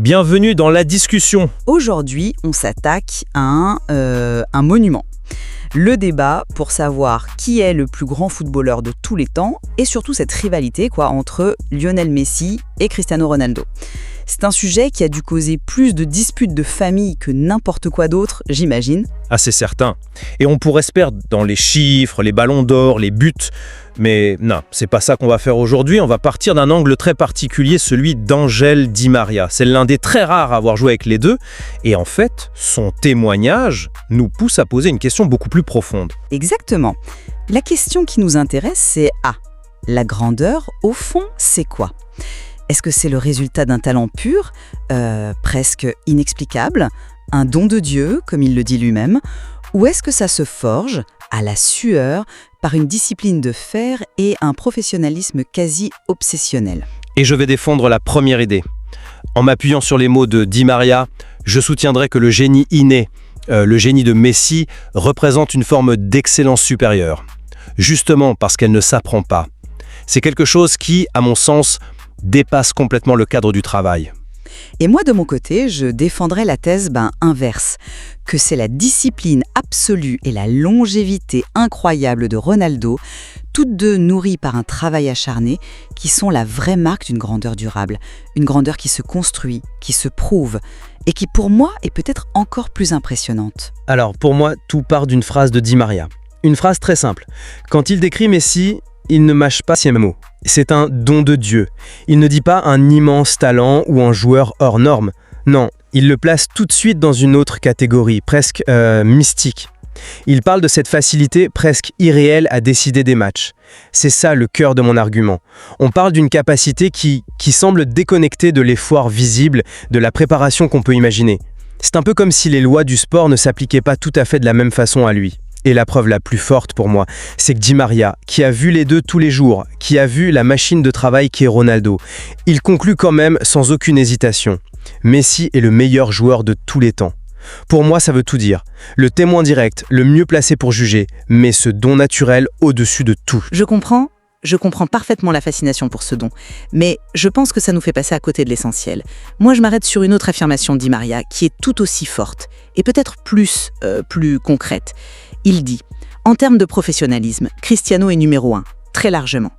Bienvenue dans la discussion. Aujourd'hui, on s'attaque à un monument. Le débat pour savoir qui est le plus grand footballeur de tous les temps et surtout cette rivalité entre Lionel Messi et Cristiano Ronaldo. C'est un sujet qui a dû causer plus de disputes de famille que n'importe quoi d'autre, j'imagine. Ah, c'est certain. Et on pourrait se perdre dans les chiffres, les ballons d'or, les buts. Mais non, c'est pas ça qu'on va faire aujourd'hui. On va partir d'un angle très particulier, celui d'Angel Di Maria. C'est l'un des très rares à avoir joué avec les deux. Et en fait, son témoignage nous pousse à poser une question beaucoup plus profonde. Exactement. La question qui nous intéresse, c'est la grandeur, au fond, c'est quoi ? Est-ce que c'est le résultat d'un talent pur, presque inexplicable, un don de Dieu, comme il le dit lui-même, ou est-ce que ça se forge, à la sueur, par une discipline de fer et un professionnalisme quasi obsessionnel ? Et je vais défendre la première idée. En m'appuyant sur les mots de Di Maria, je soutiendrai que le génie inné, le génie de Messi, représente une forme d'excellence supérieure. Justement parce qu'elle ne s'apprend pas. C'est quelque chose qui, à mon sens, dépasse complètement le cadre du travail. Et moi, de mon côté, je défendrais la thèse inverse, que c'est la discipline absolue et la longévité incroyable de Ronaldo, toutes deux nourries par un travail acharné, qui sont la vraie marque d'une grandeur durable, une grandeur qui se construit, qui se prouve, et qui pour moi est peut-être encore plus impressionnante. Alors pour moi, tout part d'une phrase de Di Maria. Une phrase très simple. Quand il décrit Messi, il ne mâche pas ses mots. C'est un don de Dieu. Il ne dit pas un immense talent ou un joueur hors norme. Non, il le place tout de suite dans une autre catégorie, presque mystique. Il parle de cette facilité presque irréelle à décider des matchs. C'est ça le cœur de mon argument. On parle d'une capacité qui semble déconnectée de l'effort visible, de la préparation qu'on peut imaginer. C'est un peu comme si les lois du sport ne s'appliquaient pas tout à fait de la même façon à lui. Et la preuve la plus forte pour moi, c'est que Di Maria, qui a vu les deux tous les jours, qui a vu la machine de travail qui est Ronaldo, il conclut quand même sans aucune hésitation. Messi est le meilleur joueur de tous les temps. Pour moi, ça veut tout dire. Le témoin direct, le mieux placé pour juger, mais ce don naturel au-dessus de tout. Je comprends parfaitement la fascination pour ce don, mais je pense que ça nous fait passer à côté de l'essentiel. Moi, je m'arrête sur une autre affirmation de Di Maria qui est tout aussi forte, et peut-être plus concrète. Il dit, en termes de professionnalisme, Cristiano est numéro 1, très largement.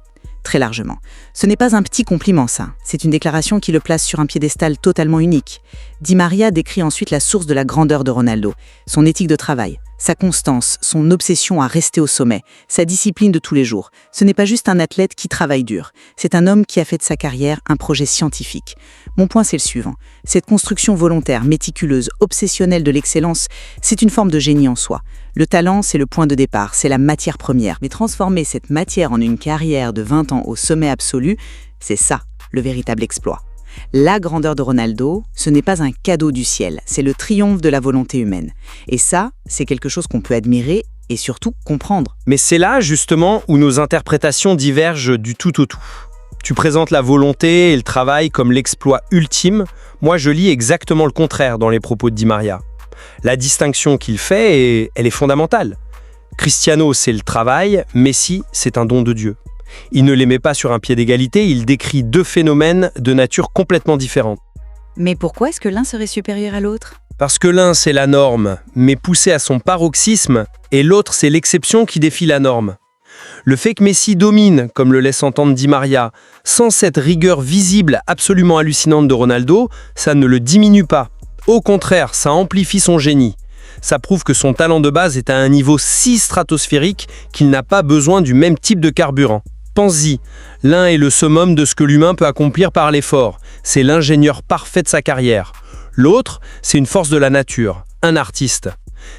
Très largement. Ce n'est pas un petit compliment, ça. C'est une déclaration qui le place sur un piédestal totalement unique. Di Maria décrit ensuite la source de la grandeur de Ronaldo, son éthique de travail, sa constance, son obsession à rester au sommet, sa discipline de tous les jours. Ce n'est pas juste un athlète qui travaille dur. C'est un homme qui a fait de sa carrière un projet scientifique. Mon point, c'est le suivant. Cette construction volontaire, méticuleuse, obsessionnelle de l'excellence, c'est une forme de génie en soi. Le talent, c'est le point de départ, c'est la matière première. Mais transformer cette matière en une carrière de 20 ans au sommet absolu, c'est ça, le véritable exploit. La grandeur de Ronaldo, ce n'est pas un cadeau du ciel, c'est le triomphe de la volonté humaine. Et ça, c'est quelque chose qu'on peut admirer et surtout comprendre. Mais c'est là, justement, où nos interprétations divergent du tout au tout. Tu présentes la volonté et le travail comme l'exploit ultime. Moi, je lis exactement le contraire dans les propos de Di Maria. La distinction qu'il fait, elle est fondamentale. Cristiano, c'est le travail, Messi, c'est un don de Dieu. Il ne les met pas sur un pied d'égalité, il décrit deux phénomènes de nature complètement différente. Mais pourquoi est-ce que l'un serait supérieur à l'autre ? Parce que l'un, c'est la norme, mais poussé à son paroxysme, et l'autre, c'est l'exception qui défie la norme. Le fait que Messi domine, comme le laisse entendre Di Maria, sans cette rigueur visible absolument hallucinante de Ronaldo, ça ne le diminue pas. Au contraire, ça amplifie son génie. Ça prouve que son talent de base est à un niveau si stratosphérique qu'il n'a pas besoin du même type de carburant. Pense-y, l'un est le summum de ce que l'humain peut accomplir par l'effort. C'est l'ingénieur parfait de sa carrière. L'autre, c'est une force de la nature, un artiste.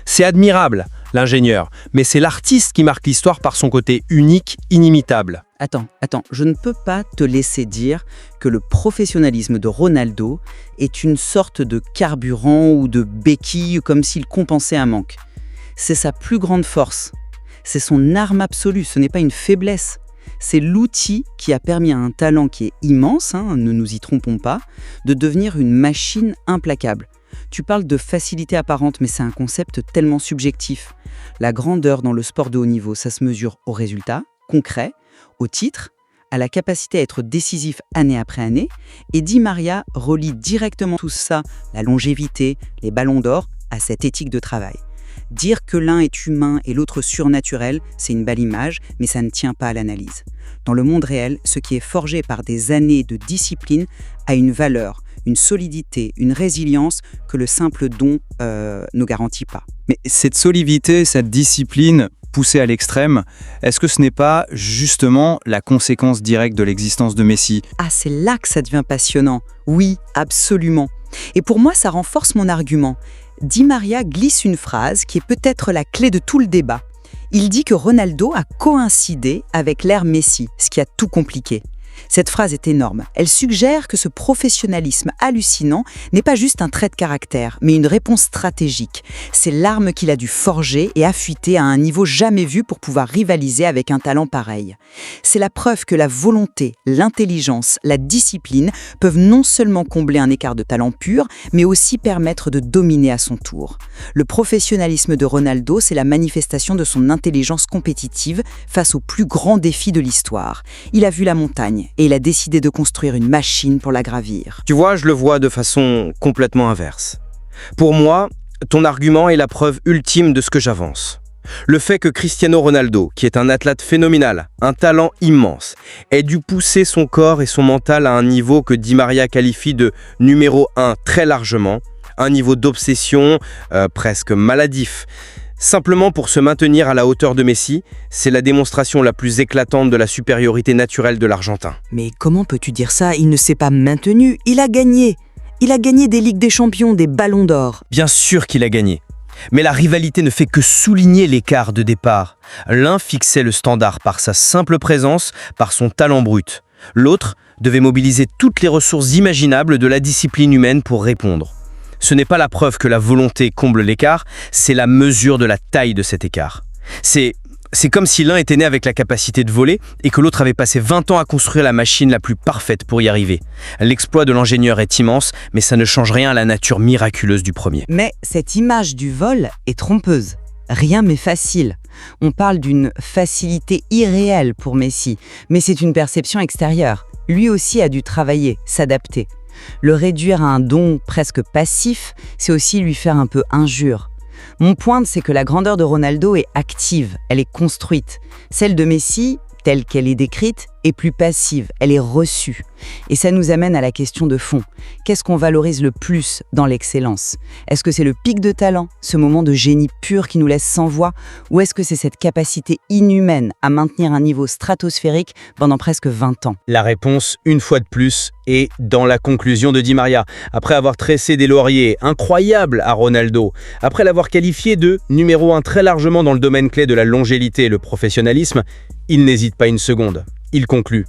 C'est admirable, l'ingénieur, mais c'est l'artiste qui marque l'histoire par son côté unique, inimitable. Attends, je ne peux pas te laisser dire que le professionnalisme de Ronaldo est une sorte de carburant ou de béquille comme s'il compensait un manque. C'est sa plus grande force. C'est son arme absolue, ce n'est pas une faiblesse. C'est l'outil qui a permis à un talent qui est immense, ne nous y trompons pas, de devenir une machine implacable. Tu parles de facilité apparente, mais c'est un concept tellement subjectif. La grandeur dans le sport de haut niveau, ça se mesure au résultat, concret, au titre, a la capacité à être décisif année après année, et Di Maria relie directement tout ça, la longévité, les ballons d'or, à cette éthique de travail. Dire que l'un est humain et l'autre surnaturel, c'est une belle image, mais ça ne tient pas à l'analyse. Dans le monde réel, ce qui est forgé par des années de discipline a une valeur, une solidité, une résilience que le simple don ne garantit pas. Mais cette solidité, cette discipline poussée à l'extrême, est-ce que ce n'est pas justement la conséquence directe de l'existence de Messi ? Ah, c'est là que ça devient passionnant. Oui, absolument. Et pour moi, ça renforce mon argument. Di Maria glisse une phrase qui est peut-être la clé de tout le débat. Il dit que Ronaldo a coïncidé avec l'ère Messi, ce qui a tout compliqué. Cette phrase est énorme. Elle suggère que ce professionnalisme hallucinant n'est pas juste un trait de caractère, mais une réponse stratégique. C'est l'arme qu'il a dû forger et affûter à un niveau jamais vu pour pouvoir rivaliser avec un talent pareil. C'est la preuve que la volonté, l'intelligence, la discipline peuvent non seulement combler un écart de talent pur, mais aussi permettre de dominer à son tour. Le professionnalisme de Ronaldo, c'est la manifestation de son intelligence compétitive face aux plus grands défis de l'histoire. Il a vu la montagne et il a décidé de construire une machine pour la gravir. Tu vois, je le vois de façon complètement inverse. Pour moi, ton argument est la preuve ultime de ce que j'avance. Le fait que Cristiano Ronaldo, qui est un athlète phénoménal, un talent immense, ait dû pousser son corps et son mental à un niveau que Di Maria qualifie de numéro 1 très largement, un niveau d'obsession presque maladif. Simplement pour se maintenir à la hauteur de Messi, c'est la démonstration la plus éclatante de la supériorité naturelle de l'Argentin. Mais comment peux-tu dire ça? Il ne s'est pas maintenu, il a gagné. Il a gagné des Ligues des Champions, des Ballons d'Or. Bien sûr qu'il a gagné. Mais la rivalité ne fait que souligner l'écart de départ. L'un fixait le standard par sa simple présence, par son talent brut. L'autre devait mobiliser toutes les ressources imaginables de la discipline humaine pour répondre. Ce n'est pas la preuve que la volonté comble l'écart, c'est la mesure de la taille de cet écart. C'est comme si l'un était né avec la capacité de voler et que l'autre avait passé 20 ans à construire la machine la plus parfaite pour y arriver. L'exploit de l'ingénieur est immense, mais ça ne change rien à la nature miraculeuse du premier. Mais cette image du vol est trompeuse. Rien n'est facile. On parle d'une facilité irréelle pour Messi, mais c'est une perception extérieure. Lui aussi a dû travailler, s'adapter. Le réduire à un don presque passif, c'est aussi lui faire un peu injure. Mon point, c'est que la grandeur de Ronaldo est active, elle est construite. Celle de Messi, telle qu'elle est décrite, est plus passive, elle est reçue. Et ça nous amène à la question de fond. Qu'est-ce qu'on valorise le plus dans l'excellence? Est-ce que c'est le pic de talent, ce moment de génie pur qui nous laisse sans voix? Ou est-ce que c'est cette capacité inhumaine à maintenir un niveau stratosphérique pendant presque 20 ans? La réponse, une fois de plus, est dans la conclusion de Di Maria. Après avoir tressé des lauriers incroyables à Ronaldo, après l'avoir qualifié de numéro 1 très largement dans le domaine clé de la longévité et le professionnalisme, il n'hésite pas une seconde. Il conclut.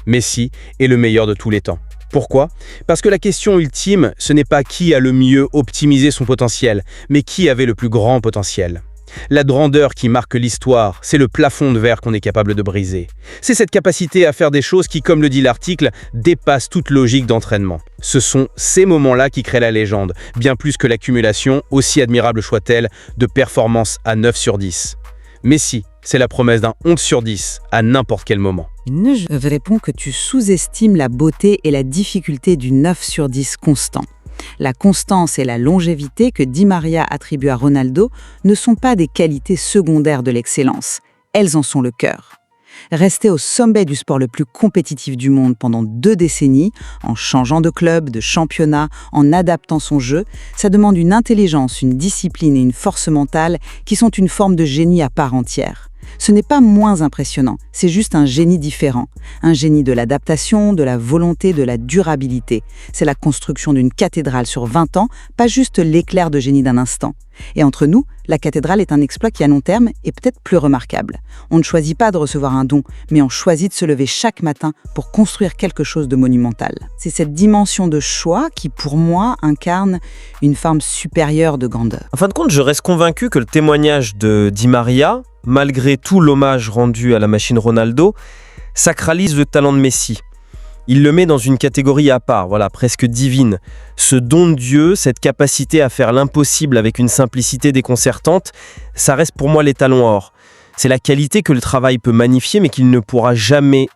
Messi est le meilleur de tous les temps. Pourquoi? Parce que la question ultime, ce n'est pas qui a le mieux optimisé son potentiel, mais qui avait le plus grand potentiel. La grandeur qui marque l'histoire, c'est le plafond de verre qu'on est capable de briser. C'est cette capacité à faire des choses qui, comme le dit l'article, dépassent toute logique d'entraînement. Ce sont ces moments-là qui créent la légende, bien plus que l'accumulation, aussi admirable soit-elle, de performances à 9 sur 10. Messi, c'est la promesse d'un 11 sur 10 à n'importe quel moment. Je réponds que tu sous-estimes la beauté et la difficulté du 9 sur 10 constant. La constance et la longévité que Di Maria attribue à Ronaldo ne sont pas des qualités secondaires de l'excellence. Elles en sont le cœur. Rester au sommet du sport le plus compétitif du monde pendant 2 décennies, en changeant de club, de championnat, en adaptant son jeu, ça demande une intelligence, une discipline et une force mentale qui sont une forme de génie à part entière. Ce n'est pas moins impressionnant, c'est juste un génie différent. Un génie de l'adaptation, de la volonté, de la durabilité. C'est la construction d'une cathédrale sur 20 ans, pas juste l'éclair de génie d'un instant. Et entre nous, la cathédrale est un exploit qui à long terme est peut-être plus remarquable. On ne choisit pas de recevoir un don, mais on choisit de se lever chaque matin pour construire quelque chose de monumental. C'est cette dimension de choix qui, pour moi, incarne une forme supérieure de grandeur. En fin de compte, je reste convaincu que le témoignage de Di Maria, malgré tout l'hommage rendu à la machine Ronaldo, sacralise le talent de Messi. Il le met dans une catégorie à part, presque divine. Ce don de Dieu, cette capacité à faire l'impossible avec une simplicité déconcertante, ça reste pour moi l'étalon or. C'est la qualité que le travail peut magnifier, mais qu'il ne pourra jamais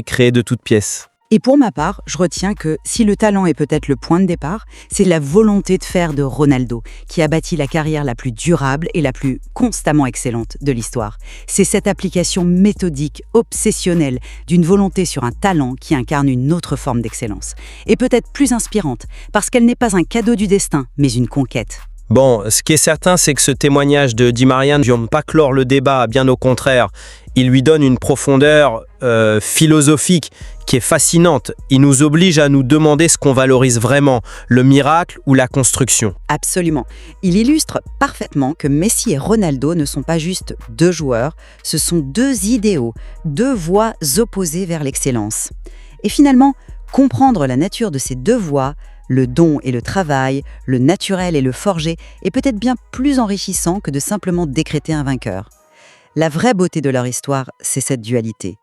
créer de toutes pièces. Et pour ma part, je retiens que si le talent est peut-être le point de départ, c'est la volonté de faire de Ronaldo qui a bâti la carrière la plus durable et la plus constamment excellente de l'histoire. C'est cette application méthodique, obsessionnelle, d'une volonté sur un talent qui incarne une autre forme d'excellence. Et peut-être plus inspirante, parce qu'elle n'est pas un cadeau du destin, mais une conquête. Bon, ce qui est certain, c'est que ce témoignage de Di Maria ne vient pas clore le débat, bien au contraire. Il lui donne une profondeur philosophique qui est fascinante. Il nous oblige à nous demander ce qu'on valorise vraiment, le miracle ou la construction. Absolument. Il illustre parfaitement que Messi et Ronaldo ne sont pas juste deux joueurs, ce sont deux idéaux, deux voies opposées vers l'excellence. Et finalement, comprendre la nature de ces deux voies, le don et le travail, le naturel et le forgé, est peut-être bien plus enrichissant que de simplement décréter un vainqueur. La vraie beauté de leur histoire, c'est cette dualité.